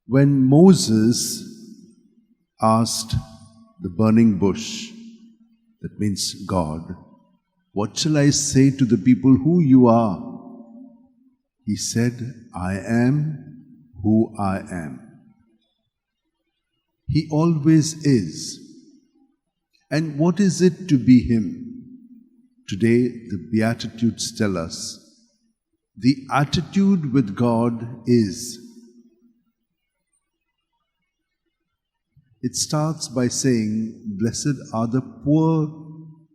When Moses asked the burning bush, that means God, "What shall I say to the people who you are?" He said, "I am who I am." He always is. And what is it to be Him? Today, the Beatitudes tell us the attitude with God is. It starts by saying, "Blessed are the poor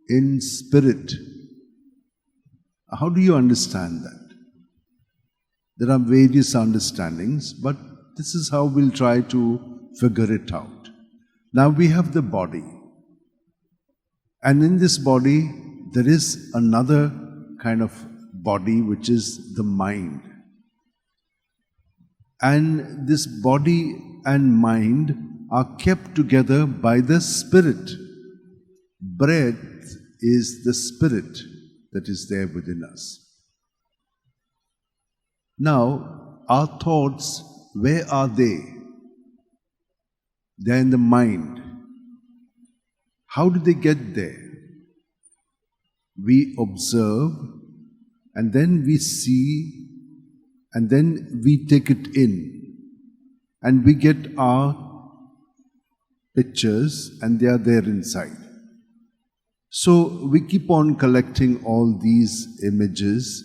in spirit." How do you understand that? There are various understandings, but this is how we'll try to figure it out. Now we have the body. And in this body, there is another kind of body, which is the mind. And this body and mind are kept together by the Spirit. Breath is the Spirit that is there within us. Now, our thoughts, where are they? They're in the mind. How do they get there? We observe, and then we see, and then we take it in, and we get our pictures, and they are there inside. So we keep on collecting all these images,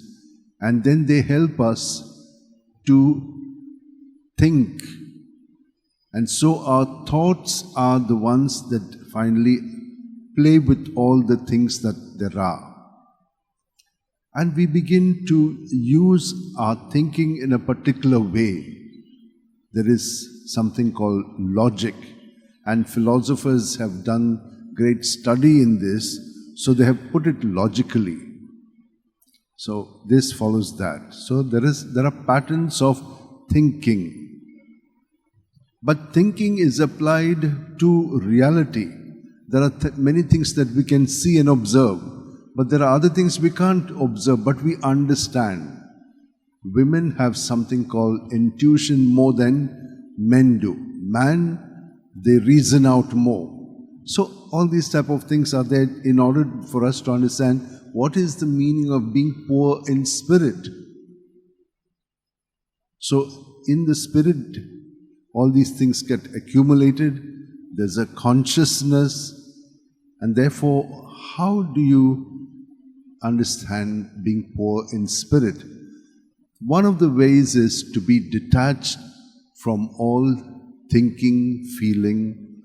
and then they help us to think. And so our thoughts are the ones that finally play with all the things that there are. And we begin to use our thinking in a particular way. There is something called logic, and philosophers have done great study in this, so they have put it logically. So this follows that. So there are patterns of thinking. But thinking is applied to reality. There are many things that we can see and observe, but there are other things we can't observe, but we understand. Women have something called intuition more than men do. Man, they reason out more. So all these type of things are there in order for us to understand what is the meaning of being poor in spirit. So in the spirit, all these things get accumulated. There's a consciousness, and therefore, how do you understand being poor in spirit? One of the ways is to be detached from all thinking, feeling,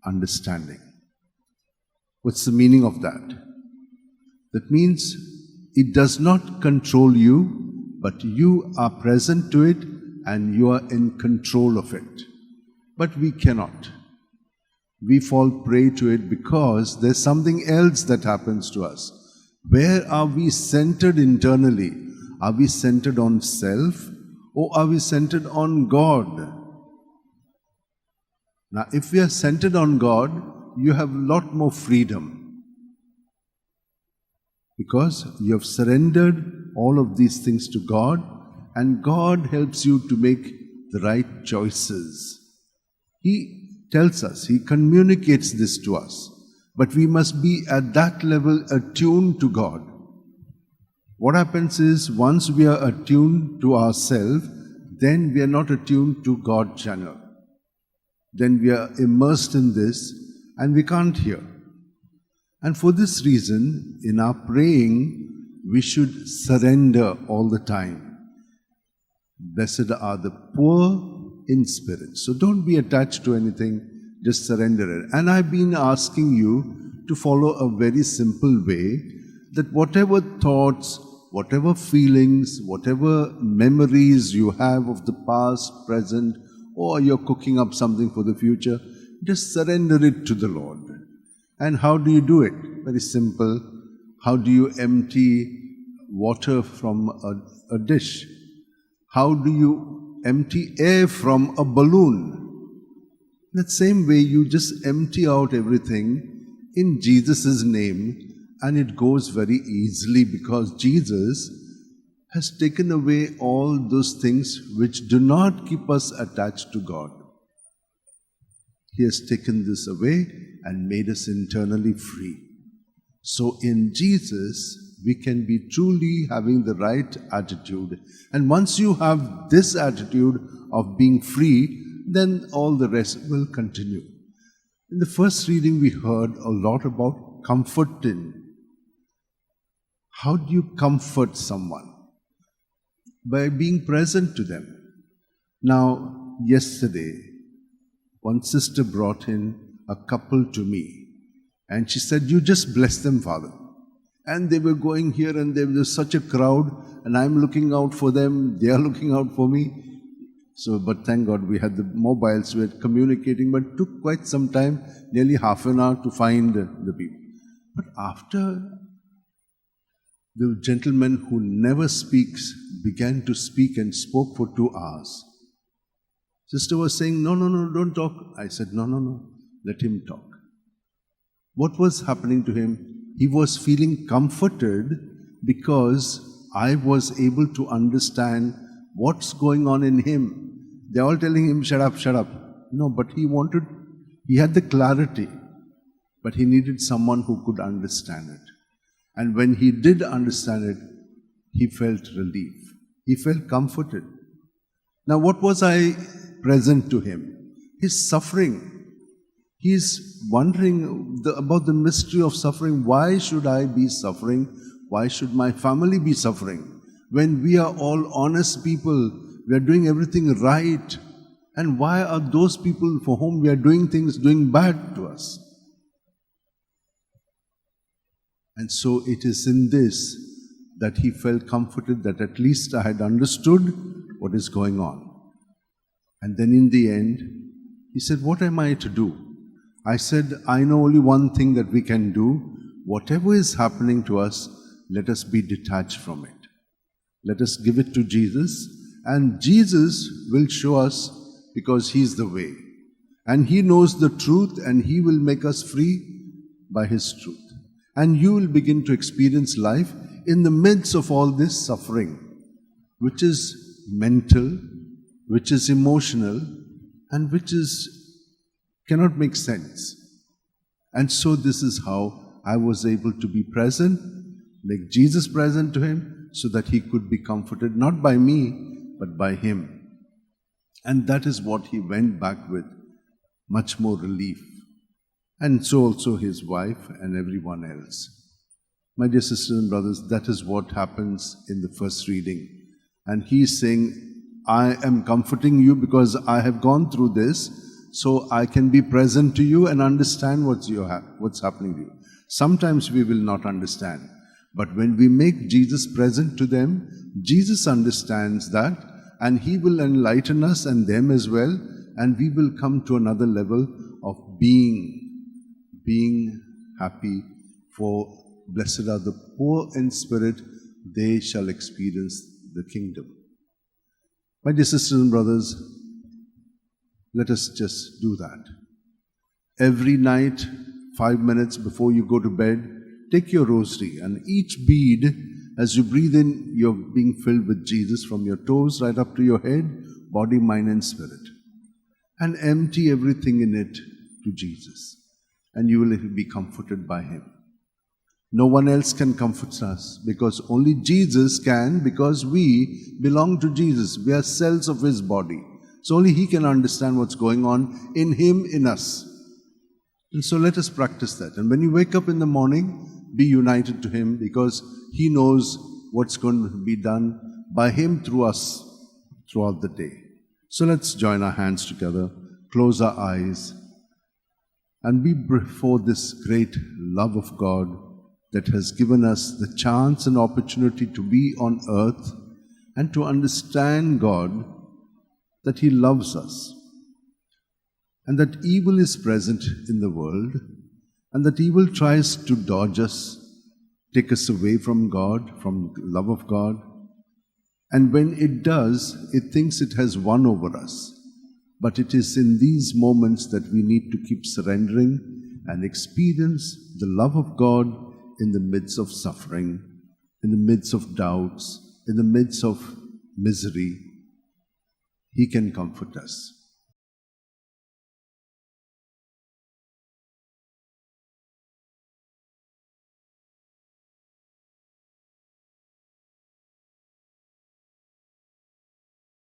understanding. What's the meaning of that? That means it does not control you, but you are present to it and you are in control of it. But we cannot. We fall prey to it because there's something else that happens to us. Where are we centered internally? Are we centered on self, or are we centered on God? Now, if we are centered on God, you have a lot more freedom, because you have surrendered all of these things to God, and God helps you to make the right choices. He tells us, He communicates this to us, but we must be at that level attuned to God. What happens is, once we are attuned to ourselves, then we are not attuned to God channel. Then we are immersed in this and we can't hear. And for this reason, in our praying, we should surrender all the time. Blessed are the poor in spirit. So don't be attached to anything, just surrender it. And I've been asking you to follow a very simple way, that whatever thoughts, whatever feelings, whatever memories you have of the past, present, or you're cooking up something for the future, just surrender it to the Lord. And how do you do it? Very simple. How do you empty water from a dish? How do you empty air from a balloon? In that same way, you just empty out everything in Jesus' name, and it goes very easily, because Jesus has taken away all those things which do not keep us attached to God. He has taken this away and made us internally free. So in Jesus, we can be truly having the right attitude. And once you have this attitude of being free, then all the rest will continue. In the first reading, we heard a lot about comforting. How do you comfort someone? By being present to them. Now, yesterday, one sister brought in a couple to me, and she said, "You just bless them, Father." And they were going here, and there was such a crowd, and I'm looking out for them, they are looking out for me. So, but thank God we had the mobiles, we were communicating, but it took quite some time, nearly half an hour to find the people. But after the gentleman who never speaks began to speak and spoke for 2 hours. Sister was saying, no, don't talk. I said, no, let him talk. What was happening to him? He was feeling comforted because I was able to understand what's going on in him. They're all telling him, shut up. No, but he had the clarity, but he needed someone who could understand it. And when he did understand it, he felt relief. He felt comforted. Now, what was I present to him? His suffering. He's wondering about the mystery of suffering. Why should I be suffering? Why should my family be suffering? When we are all honest people, we are doing everything right. And why are those people for whom we are doing things doing bad to us? And so it is in this that he felt comforted that at least I had understood what is going on. And then in the end, he said, what am I to do? I said, I know only one thing that we can do. Whatever is happening to us, let us be detached from it. Let us give it to Jesus, and Jesus will show us, because He is the way. And He knows the truth, and He will make us free by His truth. And you will begin to experience life in the midst of all this suffering, which is mental, which is emotional, and which cannot make sense. And so this is how I was able to be present, make Jesus present to him, so that he could be comforted, not by me, but by him. And that is what he went back with, much more relief. And so also his wife and everyone else. My dear sisters and brothers, that is what happens in the first reading. And he is saying, I am comforting you because I have gone through this, so I can be present to you and understand what's happening to you. Sometimes we will not understand. But when we make Jesus present to them, Jesus understands that, and he will enlighten us and them as well, and we will come to another level of being happy. For blessed are the poor in spirit, they shall experience the kingdom. My dear sisters and brothers, let us just do that. Every night, 5 minutes before you go to bed, take your rosary, and each bead, as you breathe in, you're being filled with Jesus from your toes right up to your head, body, mind, and spirit. And empty everything in it to Jesus. And you will be comforted by him. No one else can comfort us, because only Jesus can, because we belong to Jesus. We are cells of his body. So only he can understand what's going on in him, in us. And so let us practice that. And when you wake up in the morning, be united to him, because he knows what's going to be done by him through us throughout the day. So let's join our hands together, close our eyes, and be before this great love of God that has given us the chance and opportunity to be on earth and to understand God, that he loves us, and that evil is present in the world, and that evil tries to dodge us, take us away from God, from the love of God. And when it does, it thinks it has won over us. But it is in these moments that we need to keep surrendering and experience the love of God in the midst of suffering, in the midst of doubts, in the midst of misery, He can comfort us.